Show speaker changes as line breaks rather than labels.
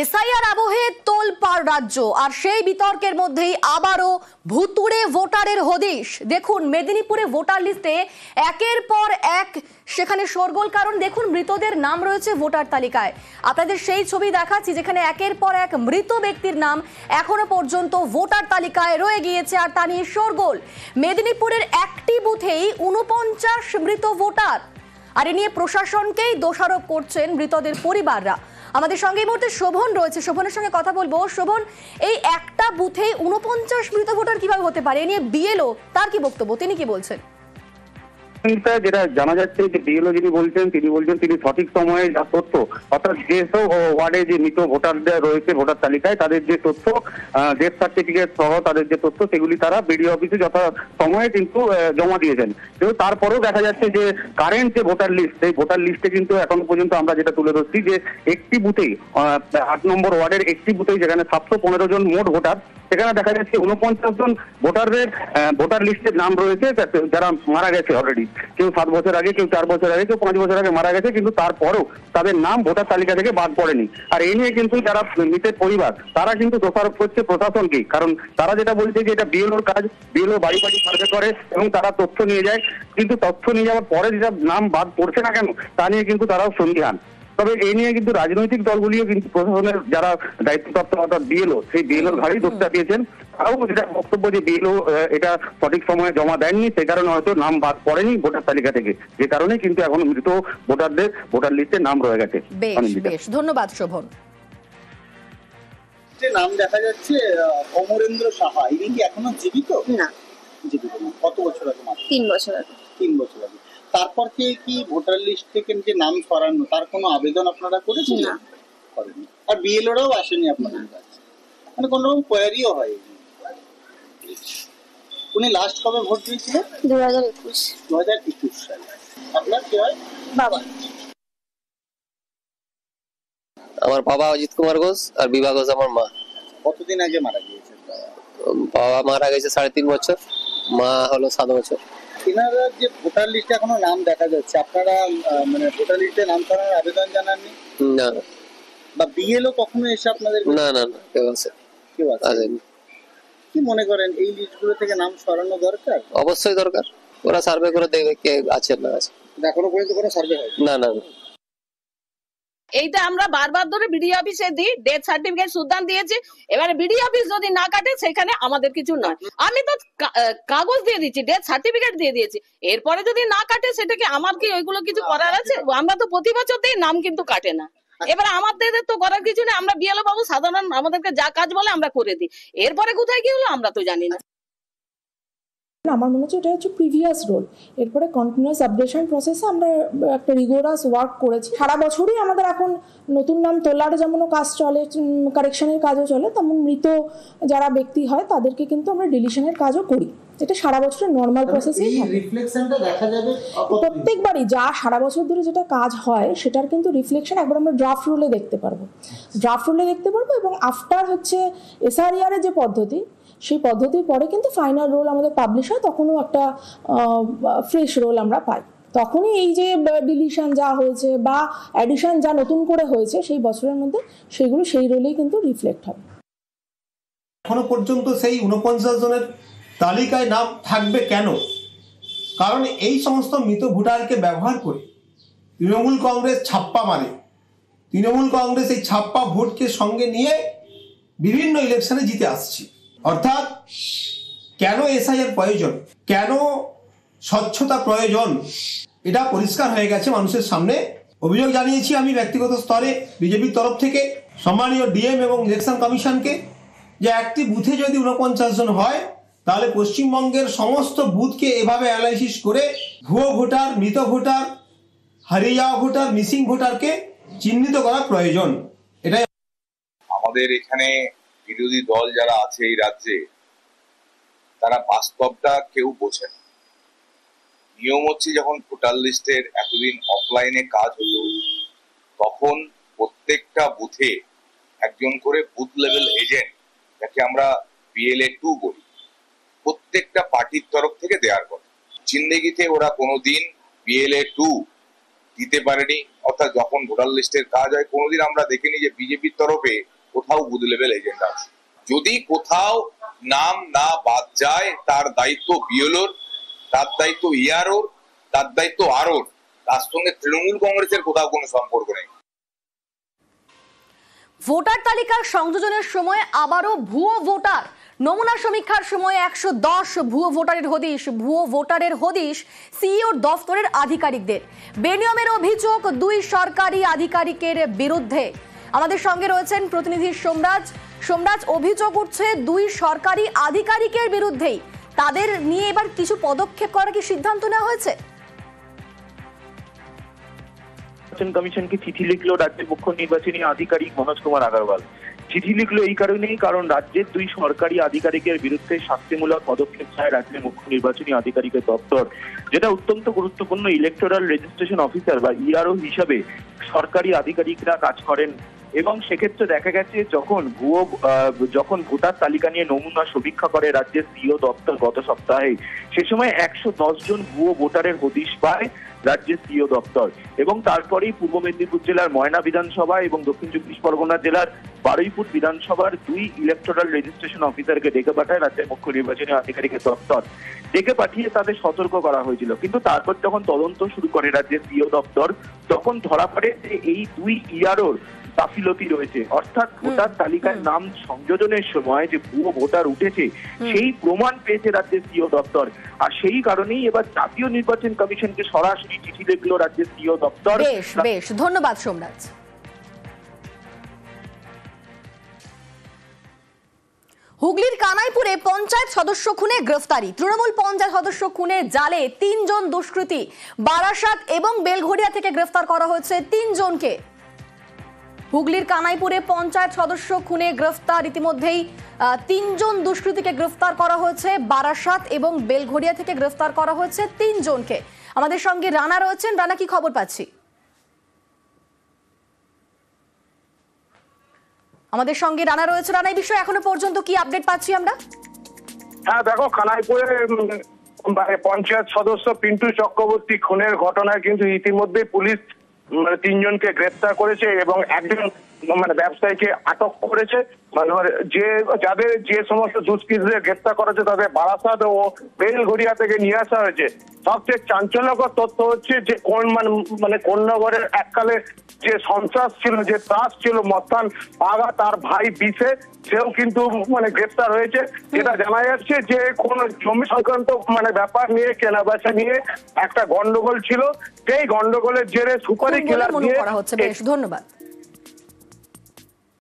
SIR আবহে তোলপাড় রাজ্য, আর সেই বিতর্কের মধ্যেই আবারও ভুতুড়ে ভোটারের হদিশ। দেখুন, মেদিনীপুরে ভোটার লিস্টে একের পর এক সেখানে শোরগোল, কারণ দেখুন মৃতদের নাম রয়েছে ভোটার তালিকায়। আপনাদের সেই ছবি দেখাচ্ছি যেখানে একের পর এক মৃত ব্যক্তির নাম এখনো পর্যন্ত ভোটার তালিকায় রয়ে গিয়েছে, আর তা নিয়ে শোরগোল। মেদিনীপুরের একটি বুথেই 49 মৃত ভোটার, আর এ নিয়ে প্রশাসনকেই দোষারোপ করছেন মৃতদের পরিবাররা। আমাদের সঙ্গে এই মুহূর্তে শোভন রয়েছে, শোভনের সঙ্গে কথা বলবো। শোভন, এই একটা বুথে 49 মৃত ভোটার কিভাবে হতে পারে, এ নিয়ে বিএলও তার কি বক্তব্য, তিনি কি বলছেন?
যেটা জানা যাচ্ছে যে বিএলও যিনি বলছেন তিনি সঠিক সময়ে যা তথ্য, অর্থাৎ যেসব ওয়ার্ডে যে মৃত ভোটারদের রয়েছে ভোটার তালিকায় তাদের যে তথ্য, ডেথ সার্টিফিকেট সহ তাদের যে তথ্য, সেগুলি তারা বিডিও অফিসে যথা সময়ে কিন্তু জমা দিয়েছেন। কিন্তু তারপরেও দেখা যাচ্ছে যে কারেন্ট যে ভোটার লিস্ট, সেই ভোটার লিস্টে কিন্তু এখনো পর্যন্ত আমরা যেটা তুলে ধরছি যে একটি বুথেই 8 নম্বর ওয়ার্ডের একটি বুথেই যেখানে 715 জন মোট ভোটার, সেখানে দেখা যাচ্ছে 49 জন ভোটারের ভোটার লিস্টের নাম রয়েছে যারা মারা গেছে অলরেডি। কেউ 7 বছর আগে, কেউ 4 বছর আগে, কেউ 5 বছর আগে মারা গেছে, কিন্তু তারপরেও তাদের নাম ভোটার তালিকা থেকে বাদ পড়েনি। আর এই নিয়ে কিন্তু যারা মৃতের পরিবার তারা কিন্তু দোষারোপ করছে প্রশাসনকেই, কারণ তারা যেটা বলছে যে এটা বিএলওর কাজ, বিএলও বাড়ি বাড়ি সার্ভে করে এবং তারা তথ্য নিয়ে যায়, কিন্তু তথ্য নিয়ে যাওয়ার পরে যেটা নাম বাদ পড়ছে না কেন তা নিয়ে কিন্তু তারাও সন্দিহান। তবে এই নিয়ে কিন্তু রাজনৈতিক দলগুলিও কিন্তু প্রশাসনের যারা দায়িত্বপ্রাপ্ত অর্থাৎ বিএলও, সেই বিএলওর ঘাড়েই দোষ চাপিয়েছেন। তারাও যেটা বক্তব্য যে বিএলও এটা সঠিক সময়ে জমা দেননি, সে কারণে হয়তো নাম বাদ পড়েনি ভোটার তালিকা থেকে, যে কারণে কিন্তু এখন মৃত ভোটারদের ভোটার লিস্টে নাম রয়ে গেছে।
বেশ, ধন্যবাদ শোভন।
যে নাম দেখা যাচ্ছে অমরেন্দ্র সাহা, ইনি কি এখনো জীবিত?
না,
জীবিত না। কত বছর আগে?
3 বছর আগে।
3 বছর আগে। তারপর কি ভোটার লিস্ট থেকে যে নাম সরানো, তার কোনো আবেদন আপনারা করেছেন?
না,
করেনি। আর বিএলওরাও আসেনি আপনাদের কাছে, মানে কোনো রকম কোয়ারিও হয়নি। উনি লাস্ট কবে ভোট দিয়েছিলেন? 2021 সালে। আপনার কি হয়?
বাবা।
আমার বাবা অজিত কুমার ঘোষ আর বিভা ঘোষ আমার মা।
কতদিন আগে মারা গিয়েছেন?
বাবা মারা গেছে 3.5 বছর, মা হলো 7 বছর।
এনারা যে ভোটার লিস্টে এখনো নাম দেখা যাচ্ছে, আপনারা মানে ভোটার লিস্টে নাম করার আবেদন জানাননি?
না।
বা বিএলও কখনো এসে আপনাদের?
না, কেউ আসেনি।
কি মনে করেন এই লিস্টগুলো থেকে নাম সরানো দরকার?
অবশ্যই দরকার, ওরা সার্ভে করে দেখবে কে আছে না আছে।
এখনো পর্যন্ত কোনো সার্ভে হয়নি?
না।
এইটা আমরা বারবার ধরে বিডিও অফিসে দিই, ডেথ সার্টিফিকেট সুদ্ধান দিয়েছি। এবারে বিডিও অফিস যদি না কাটে সেখানে আমাদের কিছু নয়। আমি তো কাগজ দিয়ে দিচ্ছি, ডেথ সার্টিফিকেট দিয়ে দিয়েছি, এরপরে যদি না কাটে সেটাকে আমার কি ওইগুলো কিছু করার আছে? আমরা তো প্রতি বছর দিই, নাম কিন্তু কাটে না। এবার আমাদের তো করার কিছু নেই, আমরা বিএলও বাবু সাধারণ আমাদেরকে যা কাজ বলে আমরা করে দিই, এরপরে কোথায় কি হলো আমরা তো জানি না।
আমার মনে হচ্ছে এটা হচ্ছে প্রিভিয়াস রোল। এরপরে কন্টিনিউয়াস আপডেশন প্রসেসে আমরা একটা রিগোরাস ওয়ার্ক করেছি। সারা বছরই আমাদের এখন নতুন নাম তোলার যেমনও কাজ চলে, কারেকশনের কাজও চলে, তেমন মৃত যারা ব্যক্তি হয় তাদেরকে কিন্তু আমরা ডিলিশনের কাজও করি। এটা সারা বছরের নর্মাল প্রসেসেই প্রত্যেকবারই যা সারা বছর ধরে যেটা কাজ হয় সেটার কিন্তু রিফ্লেকশন একবার আমরা ড্রাফট রোলে দেখতে পারবো এবং আফটার হচ্ছে এসআইআর এর যে পদ্ধতি, সেই পদ্ধতির পরে কিন্তু ফাইনাল রোল আমাদের পাবলিশ হয়, তখনও একটা ফ্রেশ রোল আমরা পাই। তখনই এই যে ডিলিশন যা হয়েছে বা অ্যাডিশন যা নতুন করে হয়েছে সেই বছরের মধ্যে সেগুলো সেই রোলেই কিন্তু রিফ্লেক্ট হবে।
এখনো পর্যন্ত সেই 49 জনের তালিকায় নাম থাকবে কেন? কারণ এই সমস্ত মৃত ভোটারকে ব্যবহার করে তৃণমূল কংগ্রেস ছাপ্পা মারে। তৃণমূল কংগ্রেস এই ছাপ্পা ভোটকে সঙ্গে নিয়ে বিভিন্ন ইলেকশনে জিতে আসছে। অর্থাৎ কেন এসআইআর প্রয়োজন, কেন স্বচ্ছতা প্রয়োজন, এটা পরিষ্কার হয়ে গেছে মানুষের সামনে। অভিযোগ জানিয়েছি আমি ব্যক্তিগত স্তরে বিজেপির তরফ থেকে সম্মানীয় ডিএম এবং ইলেকশন কমিশনকে, যে একটি বুথে যদি 49 জন হয় তাহলে পশ্চিমবঙ্গের সমস্ত বুথকে এভাবে অ্যানালাইসিস করে ভুয়ো ভোটার, মৃত ভোটার, হারিয়ে যাওয়া ভোটার, মিসিং ভোটারকে চিহ্নিত করা প্রয়োজন। এটাই
আমাদের এখানে বিরোধী দল যারা আছে এই রাজ্যে, তারা বাস্তবটা কেউ বোঝে না। নিয়ম হচ্ছে যখন ভোটার লিস্টের এতদিন অফলাইনে কাজ হলো, তখন প্রত্যেকটা বুথে একজন করে বুথ লেভেল এজেন্ট, যাকে আমরা BLA2 বলি, প্রত্যেকটা পার্টির তরফ থেকে দেওয়ার কথা। জিন্দেগিতে ওরা কোনোদিন BLA2 দিতে পারেনি। অর্থাৎ যখন ভোটার লিস্টের কাজ হয় কোনোদিন আমরা দেখিনি যে বিজেপির তরফে কোথাও বুথ লেভেল এজেন্ট আছে। যদি কোথাও নাম না বাদ যায় তার দায়িত্ব বিএলওর, তার দায়িত্ব ইআরওর, তার দায়িত্ব আরওর। তার সঙ্গে তৃণমূল কংগ্রেসের কোথাও কোনো সম্পর্ক নেই।
ভোটার তালিকার সংযোজনের সময় আবারও ভুয়ো ভোটার। নমুনা সমীক্ষার সময় 110 ভুয়ো ভোটারের হদিশ সিইওর দফতরের আধিকারিকদের। বেনিয়মের অভিযোগ 2 সরকারি আধিকারিকের বিরুদ্ধে। আমাদের সঙ্গে রয়েছেন প্রতিনিধি সোমরাজ। অভিযোগ উঠছে 2 সরকারি আধিকারিকের বিরুদ্ধেই। তাদের নিয়ে এবার কিছু পদক্ষেপ করার কি সিদ্ধান্ত নেওয়া হয়েছে?
নির্বাচন কমিশনকে চিঠি লিখলো রাজ্যের মুখ্য নির্বাচনী আধিকারিক মনোজ কুমার আগরওয়াল। চিঠি লিখলো এই কারণেই, কারণ রাজ্যের 2 সরকারি আধিকারিকের বিরুদ্ধে শাস্তিমূলক পদক্ষেপ চায় রাজ্যের মুখ্য নির্বাচনী আধিকারিকের দপ্তর, যেটা অত্যন্ত গুরুত্বপূর্ণ। ইলেকটোরাল রেজিস্ট্রেশন অফিসার বা ইআরও হিসাবে সরকারি আধিকারিকরা কাজ করেন এবং সেক্ষেত্রে দেখা গেছে যখন ভোটার তালিকা নিয়ে নমুনা সমীক্ষা করে রাজ্যের সিইও দপ্তর গত সপ্তাহে, সে সময় 110 জন ভুয়ো ভোটারের হদিশ পায় রাজ্যের সিইও দপ্তর। এবং তারপরেই পূর্ব মেদিনীপুর জেলার ময়না বিধানসভা এবং দক্ষিণ 24 পরগনা জেলার বারুইপুর বিধানসভার 2 ইলেকটোরাল রেজিস্ট্রেশন অফিসারকে ডেকে পাঠায় রাজ্যের মুখ্য নির্বাচনী আধিকারিকের দপ্তর। ডেকে পাঠিয়ে তাদের সতর্ক করা হয়েছিল, কিন্তু তারপর যখন তদন্ত শুরু করে রাজ্যের সিইও দপ্তর, তখন ধরা পড়ে যে এই 2 ইআরওর গাফিলতি রয়েছে। অর্থাৎ ভোটার তালিকায় নাম সংযোজনের সময় যে ভুয়ো ভোটার উঠেছে সেই প্রমাণ পেয়েছে রাজ্যের সিইও দপ্তর। আর সেই কারণেই এবার জাতীয় নির্বাচন কমিশনকে সরাসরি চিঠি লিখলো রাজ্যের সিইও দপ্তর।
বেশ ধন্যবাদ সোমরাজ। হুগলির কানাইপুরে পঞ্চায়েত সদস্য খুনে গ্রেফতারি। তৃণমূল পঞ্চায়েত সদস্য খুনে জালে 3 জন দুষ্কৃতী। বারাসাত এবং বেলঘড়িয়া থেকে গ্রেফতার করা হয়েছে 3 জনকে। হুগলির কানাইপুরে পঞ্চায়েত সদস্য খুনে গ্রেফতার। ইতিমধ্যেই 3 জন দুষ্কৃতীকে গ্রেফতার করা হয়েছে। বারাসাত এবং বেলঘড়িয়া থেকে গ্রেফতার করা হয়েছে 3 জনকে। আমাদের সঙ্গে রানা রয়েছেন। রানা, কি খবর পাচ্ছি? আমাদের সঙ্গে রানা রয়েছে। রানা, এই বিষয়ে এখনো পর্যন্ত কি আপডেট পাচ্ছি আমরা?
হ্যাঁ দেখো, কানাইপুরে পঞ্চায়েত সদস্য পিন্টু চক্রবর্তী খুনের ঘটনায় কিন্তু ইতিমধ্যে পুলিশ 3 জনকে গ্রেফতার করেছে এবং একজন ব্যবসায়ীকে আটক করেছে। যাদের যে সমস্ত দুষ্কৃতীদের গ্রেফতার করেছে তাদের বারাসাত ও বেলঘড়িয়া থেকে নিয়ে আসা হয়েছে। সবচেয়ে চাঞ্চল্যকর তথ্য হচ্ছে যে কোন্নগরের এককালে যে সন্ত্রাস ছিল, যে ত্রাস ছিল মস্তান পাগা, তার ভাই বিশে, সেও কিন্তু গ্রেফতার হয়েছে। যেটা জানা যাচ্ছে যে কোন জমি সংক্রান্ত ব্যাপার নিয়ে, কেনাবেচা নিয়ে একটা গন্ডগোল ছিল। সেই গন্ডগোলের জেরে সুপারি কেলার দিয়ে।
বেশ ধন্যবাদ।